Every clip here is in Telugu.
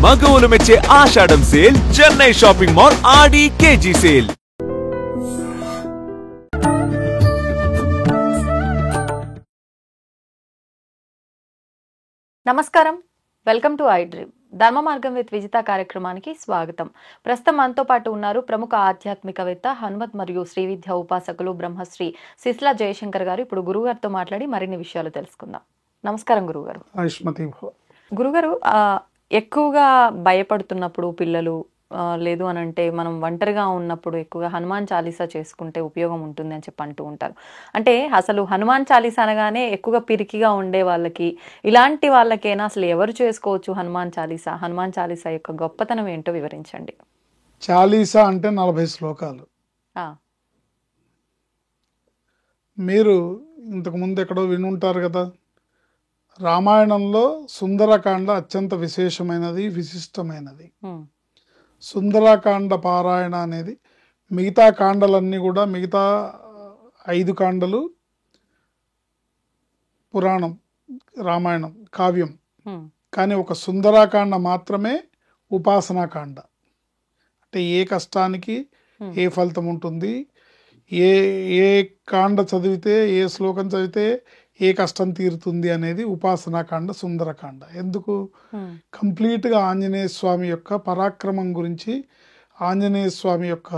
మగవులు మెచ్చే ఆషాఢం సేల్ చెన్నై షాపింగ్ మాల్ ఆడి కేజీ సేల్. నమస్కారం, వెల్కమ్ టు ఐ డ్రీమ్. ధర్మ మార్గం విత్ విజిత కార్యక్రమానికి స్వాగతం. ప్రస్తుతం మనతో పాటు ఉన్నారు ప్రముఖ ఆధ్యాత్మికవేత్త, హనుమత్ మరియు శ్రీ విద్య ఉపాసకులు బ్రహ్మశ్రీ సిస్లా జయశంకర్ గారు. ఇప్పుడు గురుగారితో మాట్లాడి మరిన్ని విషయాలు తెలుసుకుందాం. నమస్కారం గురుగారు. గురుగారు, ఎక్కువగా భయపడుతున్నప్పుడు పిల్లలు లేదు అని అంటే మనం ఒంటరిగా ఉన్నప్పుడు ఎక్కువగా హనుమాన్ చాలీసా చేసుకుంటే ఉపయోగం ఉంటుంది అని చెప్పి అంటూ ఉంటారు. అంటే అసలు హనుమాన్ చాలీసా అనగానే ఎక్కువగా పిరికిగా ఉండే వాళ్ళకి, ఇలాంటి వాళ్ళకైనా అసలు ఎవరు చేసుకోవచ్చు హనుమాన్ చాలీసా? హనుమాన్ చాలీసా యొక్క గొప్పతనం ఏంటో వివరించండి. చాలీసా అంటే 40 శ్లోకాలు. మీరు ఇంతకుముందు ఎక్కడో వినుంటారు కదా, రామాయణంలో సుందరకాండ అత్యంత విశేషమైనది, విశిష్టమైనది. సుందరకాండ పారాయణ అనేది మిగతా కాండలన్నీ కూడా, మిగతా 5 కాండలు పురాణం, రామాయణం, కావ్యం. కానీ ఒక సుందరకాండ మాత్రమే ఉపాసనాకాండ. అంటే ఏ కష్టానికి ఏ ఫలితం ఉంటుంది, ఏ ఏ కాండ చదివితే, ఏ శ్లోకం చదివితే ఏ కష్టం తీరుతుంది అనేది ఉపాసనాకాండ, సుందరకాండ. ఎందుకు? కంప్లీట్గా ఆంజనేయ స్వామి యొక్క పరాక్రమం గురించి, ఆంజనేయ స్వామి యొక్క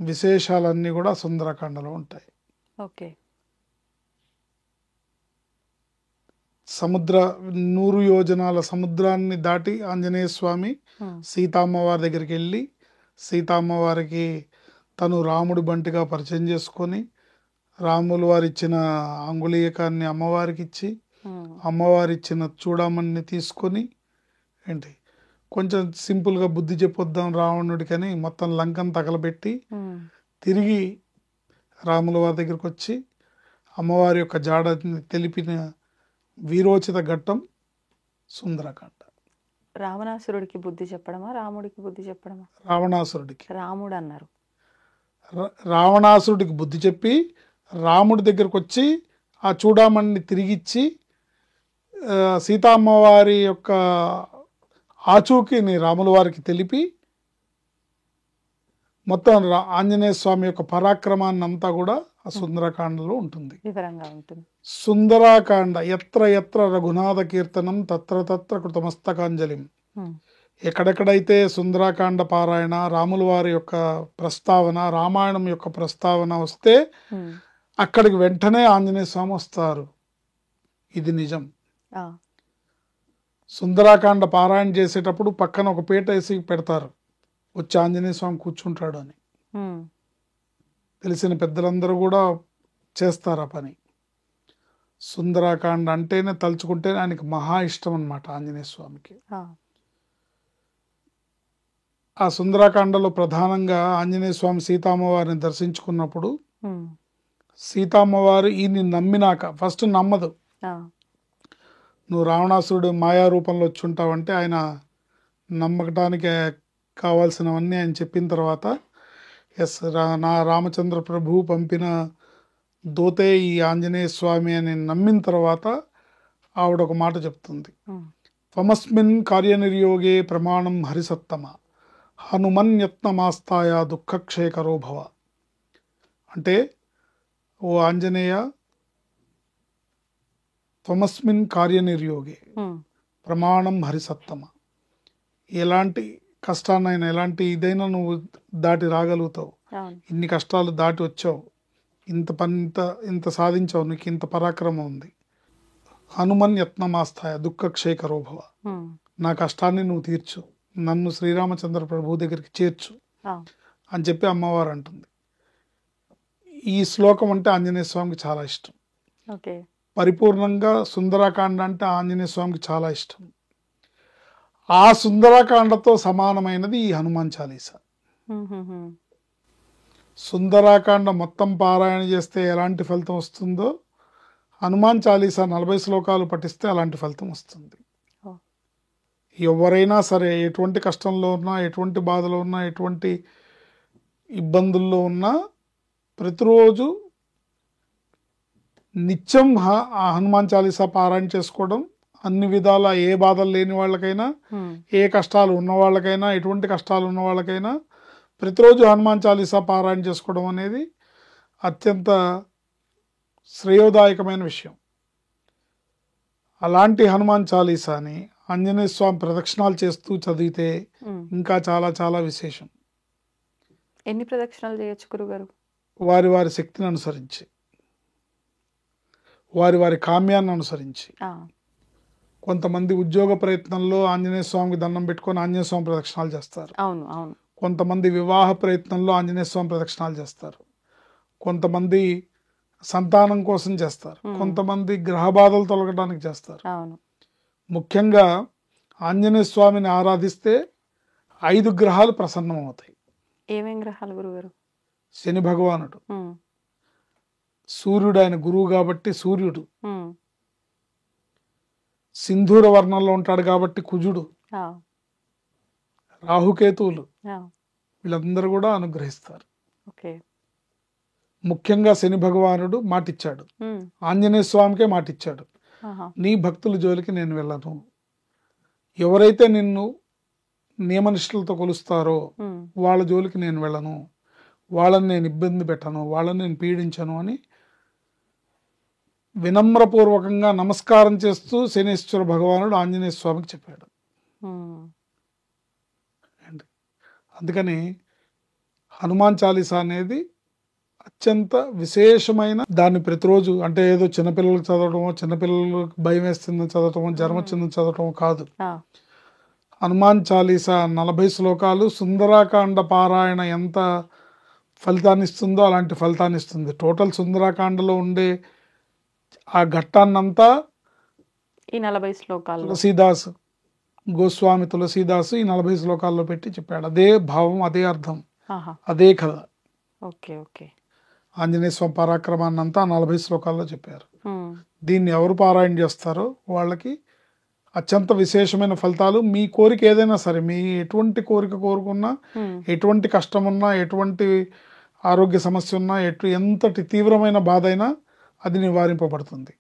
విశేషాలన్నీ కూడా సుందరకాండలో ఉంటాయి. ఓకే. సముద్ర 100 యోజనాల సముద్రాన్ని దాటి ఆంజనేయ స్వామి సీతామ్మవారి దగ్గరికి వెళ్ళి, సీతామ్మవారికి తను రాముడి బంటిగా పరిచయం చేసుకొని, రాములు వారు ఇచ్చిన అంగుళీయకాన్ని అమ్మవారికి ఇచ్చి, అమ్మవారి ఇచ్చిన చూడమని తీసుకొని, ఏంటి కొంచెం సింపుల్గా బుద్ధి చెప్పొద్దాం రావణుడికని మొత్తం లంకను తగలబెట్టి తిరిగి రాముల వారి దగ్గరికి వచ్చి అమ్మవారి యొక్క జాడని తెలిపిన వీరోచిత ఘట్టం సుందరకాండ. రావణాసురుడికి బుద్ధి చెప్పడమా, రాముడికి బుద్ధి చెప్పడమా? రావణాసురుడికి. రాముడు అన్నారు. రావణాసురుడికి బుద్ధి చెప్పి రాముడి దగ్గరకు వచ్చి ఆ చూడమణిని తిరిగిచ్చి సీతామ్మవారి యొక్క ఆచూకీని రాముల వారికి తెలిపి మొత్తం ఆంజనేయ స్వామి యొక్క పరాక్రమాన్ని అంతా కూడా ఆ సుందరకాండలో ఉంటుంది, వివరంగా ఉంటుంది. సుందరకాండ ఎత్ర ఎత్ర రఘునాథ కీర్తనం తత్ర తత్ర కృతమస్తకాంజలిం. ఎక్కడెక్కడైతే సుందరకాండ పారాయణ, రాముల వారి యొక్క ప్రస్తావన, రామాయణం యొక్క ప్రస్తావన వస్తే అక్కడికి వెంటనే ఆంజనేయ స్వామి వస్తారు. ఇది నిజం. సుందరకాండ పారాయణ చేసేటప్పుడు పక్కన ఒక పీట వేసి పెడతారు, వచ్చి ఆంజనేయ స్వామి కూర్చుంటాడు అని. తెలిసిన పెద్దలందరూ కూడా చేస్తారు ఆ పని. సుందరకాండ అంటేనే, తలుచుకుంటే ఆయనకి మహా ఇష్టం అన్నమాట ఆంజనేయ స్వామికి. ఆ సుందరకాండలో ప్రధానంగా ఆంజనేయ స్వామి సీతామ్మవారిని దర్శించుకున్నప్పుడు, సీతామ్మవారు ఈయన్ని నమ్మినాక, ఫస్ట్ నమ్మదు, నువ్వు రావణాసురుడు మాయా రూపంలో వచ్చి ఉంటావంటే ఆయన నమ్మకటానికి కావాల్సినవన్నీ ఆయన చెప్పిన తర్వాత, ఎస్ నా రామచంద్ర ప్రభు పంపిన దోతే ఈ ఆంజనేయ స్వామి అని నమ్మిన తర్వాత ఆవిడ ఒక మాట చెప్తుంది, త్వమస్మిన్ కార్యనిర్యోగే ప్రమాణం హరిసత్తమ హనుమన్యత్నమాస్తాయ దుఃఖక్షేకరో భవ. అంటే ఓ ఆంజనేయ, త్వమస్మిన్ కార్యనిర్యోగే ప్రమాణం హరిసత్తమ, ఎలాంటి కష్టాన్నైనా, ఎలాంటి ఇదైనా నువ్వు దాటి రాగలుగుతావు. ఇన్ని కష్టాలు దాటి వచ్చావు, ఇంత సాధించావు, నీకు ఇంత పరాక్రమం ఉంది. హనుమన్ యత్నమాస్తాయ దుఃఖక్షేకరో భవ, నా కష్టాన్ని నువ్వు తీర్చు, నన్ను శ్రీరామచంద్ర ప్రభు దగ్గరికి చేర్చు అని చెప్పి అమ్మవారు అంటుంది. ఈ శ్లోకం అంటే ఆంజనేయ స్వామికి చాలా ఇష్టం. పరిపూర్ణంగా సుందరకాండ అంటే ఆంజనేయ స్వామికి చాలా ఇష్టం. ఆ సుందరకాండతో సమానమైనది ఈ హనుమాన్ చాలీసా. సుందరకాండ మొత్తం పారాయణ చేస్తే ఎలాంటి ఫలితం వస్తుందో, హనుమాన్ చాలీసా 40 శ్లోకాలు పఠిస్తే అలాంటి ఫలితం వస్తుంది. ఎవరైనా సరే, ఎటువంటి కష్టంలో ఉన్నా, ఎటువంటి బాధలో ఉన్నా, ఎటువంటి ఇబ్బందుల్లో ఉన్నా, ప్రతిరోజు నిత్యం హనుమాన్ చాలీసా పారాయణ చేసుకోవడం అన్ని విధాల ఏ బాధలు లేని వాళ్ళకైనా, ఏ కష్టాలు ఉన్న వాళ్ళకైనా, ఎటువంటి కష్టాలు ఉన్న వాళ్ళకైనా ప్రతిరోజు హనుమాన్ చాలీసా పారాయణ చేసుకోవడం అనేది అత్యంత శ్రేయోదాయకమైన విషయం. అలాంటి హనుమాన్ చాలీసాని ఆంజనేయ స్వామి ప్రదక్షిణాలు చేస్తూ చదివితే ఇంకా చాలా చాలా విశేషం. ఎన్ని ప్రదక్షిణాలు చేయొచ్చు గురుగారు? వారి వారి శక్తిని అనుసరించి, వారి వారి కామ్యాన్ని అనుసరించి. కొంతమంది ఉద్యోగ ప్రయత్నంలో ఆంజనేయ స్వామికి దండం పెట్టుకొని ఆంజనేయ స్వామి ప్రదక్షిణాలు చేస్తారు. కొంతమంది వివాహ ప్రయత్నంలో ఆంజనేయ స్వామి ప్రదక్షిణాలు చేస్తారు. కొంతమంది సంతానం కోసం చేస్తారు. కొంతమంది గ్రహ బాధలు తొలగడానికి చేస్తారు. ముఖ్యంగా ఆంజనేయ స్వామిని ఆరాధిస్తే 5 గ్రహాలు ప్రసన్నం అవుతాయి. ఏమేం గ్రహాలు గురుగారు? శని భగవానుడు, సూర్యుడు ఆయన గురువు కాబట్టి సూర్యుడు, సింధూర వర్ణంలో ఉంటాడు కాబట్టి కుజుడు, రాహుకేతువులు వీళ్ళందరూ కూడా అనుగ్రహిస్తారు. ముఖ్యంగా శని భగవానుడు మాటిచ్చాడు, ఆంజనేయ స్వామికే మాటిచ్చాడు, నీ భక్తుల జోలికి నేను వెళ్ళను. ఎవరైతే నిన్ను నియమనిష్టలతో కొలుస్తారో వాళ్ళ జోలికి నేను వెళ్ళను, వాళ్ళని నేను ఇబ్బంది పెట్టను, వాళ్ళని నేను పీడించను అని వినమ్రపూర్వకంగా నమస్కారం చేస్తూ శనేశ్వర భగవానుడు ఆంజనేయ స్వామికి చెప్పాడు. అందుకని హనుమాన్ చాలీసా అనేది అత్యంత విశేషమైన దాన్ని ప్రతిరోజు అంటే ఏదో చిన్నపిల్లలకు చదవటమో, చిన్నపిల్లలకు భయం వేస్తుందని చదవటమో, జ్వరం వచ్చిందని చదవటమో కాదు. హనుమాన్ చాలీసా 40 శ్లోకాలు సుందరాకాండ పారాయణ ఎంత ఫలితాన్ని ఇస్తుందో అలాంటి ఫలితాన్ని ఇస్తుంది. టోటల్ సుందరాకాండలో ఉండే ఆ ఘట్టాన్నంతా ఈ 40 శ్లోకాలు తులసీదాస్ గోస్వామి తులసీదాసు ఈ 40 శ్లోకాల్లో పెట్టి చెప్పాడు. అదే భావం, అదే అర్థం, అదే కథ. ఆంజనేయ స్వామి పరాక్రమాన్ని అంతా 40 శ్లోకాల్లో చెప్పారు. దీన్ని ఎవరు పారాయణ చేస్తారో వాళ్ళకి అత్యంత విశేషమైన ఫలితాలు. మీ కోరిక ఏదైనా సరే, మీ ఎటువంటి కోరిక కోరుకున్నా, ఎటువంటి కష్టం ఉన్నా, ఎటువంటి ఆరోగ్య సమస్య ఉన్నా, ఎంతటి తీవ్రమైన బాధ అయినా అది నివారింపబడుతుంది.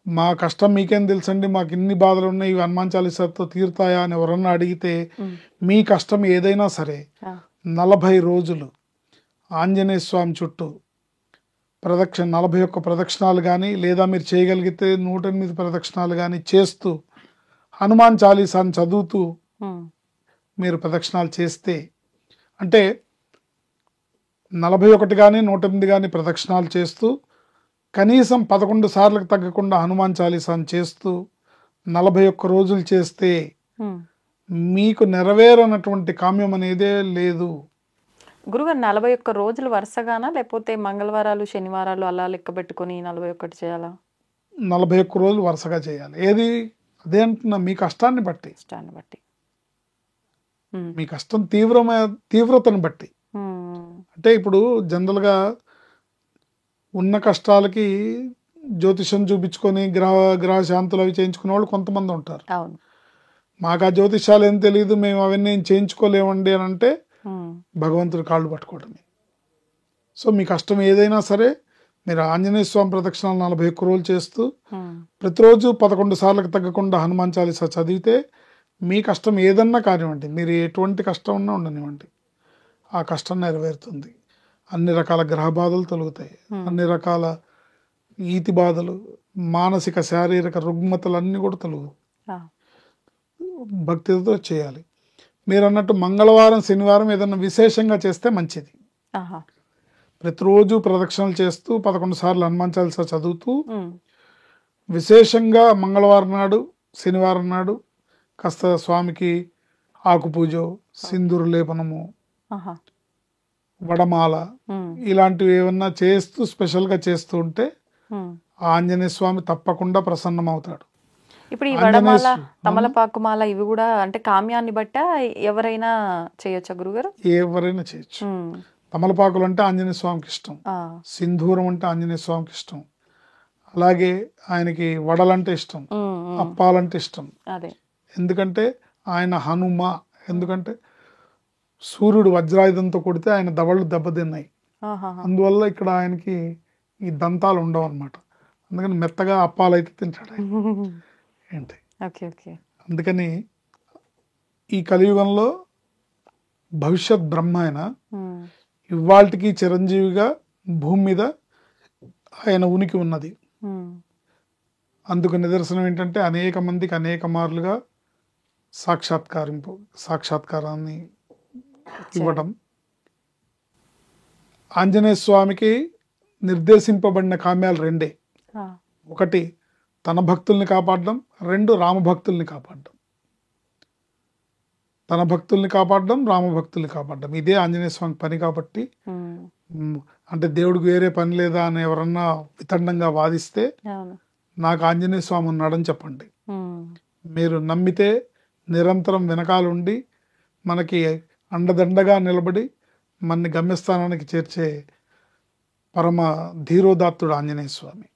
మా కష్టం మీకేం తెలుసండి, మాకు ఇన్ని బాధలు ఉన్నాయి, ఇవి హనుమాన్ చాలీసాతో తీరుతాయా అని ఎవరన్నా అడిగితే, మీ కష్టం ఏదైనా సరే 40 రోజులు ఆంజనేయ స్వామి చుట్టూ 41 ప్రదక్షిణాలు కానీ, లేదా మీరు చేయగలిగితే 108 ప్రదక్షిణాలు కానీ చేస్తూ హనుమాన్ చాలీసాని చదువుతూ మీరు ప్రదక్షిణాలు చేస్తే, అంటే 41 కానీ 108 కానీ ప్రదక్షిణాలు చేస్తూ కనీసం 11 సార్లకు తగ్గకుండా హనుమాన్ చాలీసాని చేస్తూ 41 రోజులు చేస్తే మీకు నెరవేరనటువంటి కామ్యం అనేదే లేదు. గురుగారు 41 రోజులు వరుసగానా, లేకపోతే మంగళవారాలు శనివారాలు అలా లెక్క పెట్టుకుని 41 చేయాలా? 41 రోజులు వరుసగా చేయాలి. ఏది అదే అంటున్నా, మీ కష్టాన్ని బట్టి, మీ కష్టం తీవ్రతను బట్టి. అంటే ఇప్పుడు జనరల్గా ఉన్న కష్టాలకి జ్యోతిషం చూపించుకొని గ్రహ శాంతులు అవి చేయించుకునే వాళ్ళు కొంతమంది ఉంటారు. మాకు ఆ జ్యోతిషాలు ఏం తెలియదు, మేము అవన్నీ చేయించుకోలేమండి అని అంటే భగవంతుడి కాళ్ళు పట్టుకోవడమే. సో మీ కష్టం ఏదైనా సరే మీరు ఆంజనేయ స్వామి ప్రదక్షిణాలు 41 రోజులు చేస్తూ ప్రతిరోజు 11 సార్లకు తగ్గకుండా హనుమాన్ చాలీసా చదివితే మీ కష్టం ఏదన్నా కానివ్వండి, మీరు ఎటువంటి కష్టం ఉన్నా ఉండనివ్వండి, ఆ కష్టం నెరవేరుతుంది. అన్ని రకాల గ్రహ బాధలు తొలగుతాయి, అన్ని రకాల ఈతి బాధలు, మానసిక శారీరక రుగ్మతలు అన్నీ కూడా తొలగు. భక్తితో చేయాలి. మీరు అన్నట్టు మంగళవారం శనివారం ఏదన్నా విశేషంగా చేస్తే మంచిది. ప్రతిరోజు ప్రదక్షిణలు చేస్తూ 11 సార్లు హనుమాన్ చాలీసా చదువుతూ విశేషంగా మంగళవారం నాడు శనివారం నాడు కాస్త స్వామికి ఆకు పూజ, సింధూరు లేపనము, వడమాల ఇలాంటివి ఏమన్నా చేస్తూ స్పెషల్గా చేస్తూ ఉంటే ఆంజనేయ స్వామి తప్పకుండా ప్రసన్నం అవుతాడు. ఇప్పుడు ఈ వడమాల, తమలపాకుమాల ఇవి కూడా అంటే కామ్యాన్ని బట్ట ఎవరైనా చేయొచ్చా గురుగారు? ఎవరైనా చేయొచ్చు. తమలపాకులు అంటే ఆంజనేయ స్వామికి ఇష్టం, సింధూరం అంటే ఆంజనేయ స్వామికి ఇష్టం, అలాగే ఆయనకి వడలంటే ఇష్టం, అప్పాలంటే ఇష్టం. ఎందుకంటే ఆయన హనుమ, ఎందుకంటే సూర్యుడు వజ్రాయుధంతో కొడితే ఆయన దవళ్ళు దెబ్బతిన్నాయి, అందువల్ల ఇక్కడ ఆయనకి ఈ దంతాలు ఉండవు అనమాట. అందుకని మెత్తగా అప్పాలు అయితే తింటాడు. ఏంటి. Okay okay. అందుకని ఈ కలియుగంలో భవిష్యత్ బ్రహ్మ ఆయన ఇవాళకి చిరంజీవిగా భూమి మీద ఆయన ఉనికి ఉన్నది. అందుకు నిదర్శనం ఏంటంటే అనేక మందికి అనేక మార్లుగా సాక్షాత్కారాన్ని ఇవ్వటం. ఆంజనేయ స్వామికి నిర్దేశింపబడిన కామ్యాలు రెండే. ఒకటి తన భక్తుల్ని కాపాడడం, రెండు రామభక్తుల్ని కాపాడడం. తన భక్తుల్ని కాపాడడం, రామభక్తుల్ని కాపాడడం, ఇదే ఆంజనేయ స్వామి పని. కాబట్టి అంటే దేవుడికి వేరే పని లేదా అని ఎవరన్నా వితండంగా వాదిస్తే నాకు ఆంజనేయ స్వామి ఉన్నాడని చెప్పండి. మీరు నమ్మితే నిరంతరం వెనకాలండి మనకి అండదండగా నిలబడి మన గమ్యస్థానానికి చేర్చే పరమ ధీరోదాత్తుడు ఆంజనేయ స్వామి.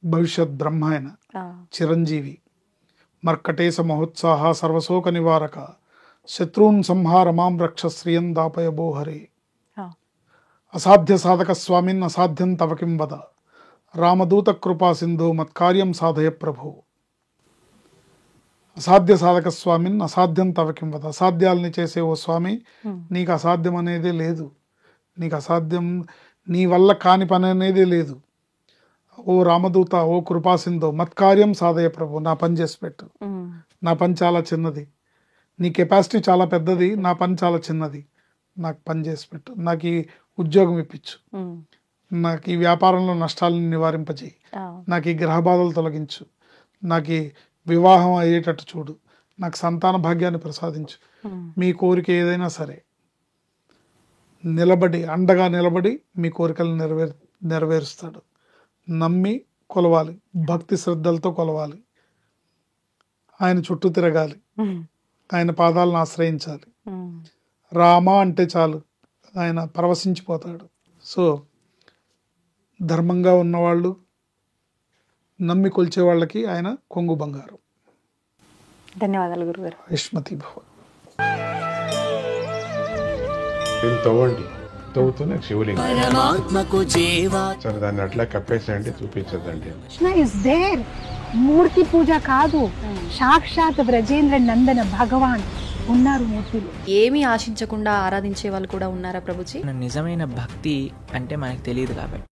భవిష్యత్ బ్రహ్మ ఆయన, చిరంజీవి. మర్కటేశ మహోత్సాహ సర్వశోక నివారక శత్రూన్ సంహార మాం రక్ష శ్రియం దాపయ బోహరే. అసాధ్య సాధక స్వామిన్ అసాధ్యం తవ కిం వద రామదూత కృపా సింధు మత్కార్యం సాధయ ప్రభు. అసాధ్య సాధక స్వామిన్ అసాధ్యం తవ కిం వద. అసాధ్యాలని చేసే ఓ స్వామి, నీకు అసాధ్యం అనేదే లేదు. నీకు అసాధ్యం, నీ వల్ల కాని పని అనేదే లేదు. ఓ రామదూత, ఓ కృపాసింధు మత్కార్యం సాధయ ప్రభు, నా పని చేసి పెట్టు. నా పని చాలా చిన్నది, నీ కెపాసిటీ చాలా పెద్దది, నా పని చాలా చిన్నది, నాకు పని చేసి పెట్టు. నాకు ఈ ఉద్యోగం ఇప్పించు, నాకు ఈ వ్యాపారంలో నష్టాలను నివారింపజేయి, నాకు ఈ గ్రహ బాధలు తొలగించు, నాకు ఈ వివాహం అయ్యేటట్టు చూడు, నాకు సంతాన భాగ్యాన్ని ప్రసాదించు. మీ కోరిక ఏదైనా సరే నిలబడి, అండగా నిలబడి మీ కోరికలను నెరవేరుస్తాడు. నమ్మి కొలవాలి, భక్తి శ్రద్ధలతో కొలవాలి, ఆయన చుట్టూ తిరగాలి, ఆయన పాదాలను ఆశ్రయించాలి. రామ అంటే చాలు ఆయన పరవశించిపోతాడు. సో ధర్మంగా ఉన్నవాళ్ళు, నమ్మి కొలిచే వాళ్ళకి ఆయన కొంగు బంగారం. ధన్యవాదాలు గురుగారు. యష్మతి భవ. తవ్వండి, తవ్వుతూనే శివలింగం. సరే దాన్ని అట్లా కప్పేసేయండి, చూపించదండి. Krishna is there. మూర్తి పూజ కాదు, సాక్షాత్ బ్రజేంద్ర నందన భగవాన్ ఉన్నారు మూర్తిలో. ఏమీ ఆశించకుండా ఆరాధించే వాళ్ళు కూడా ఉన్నారా ప్రభుజీ? నిజమైన భక్తి అంటే మనకు తెలియదు కాబట్టి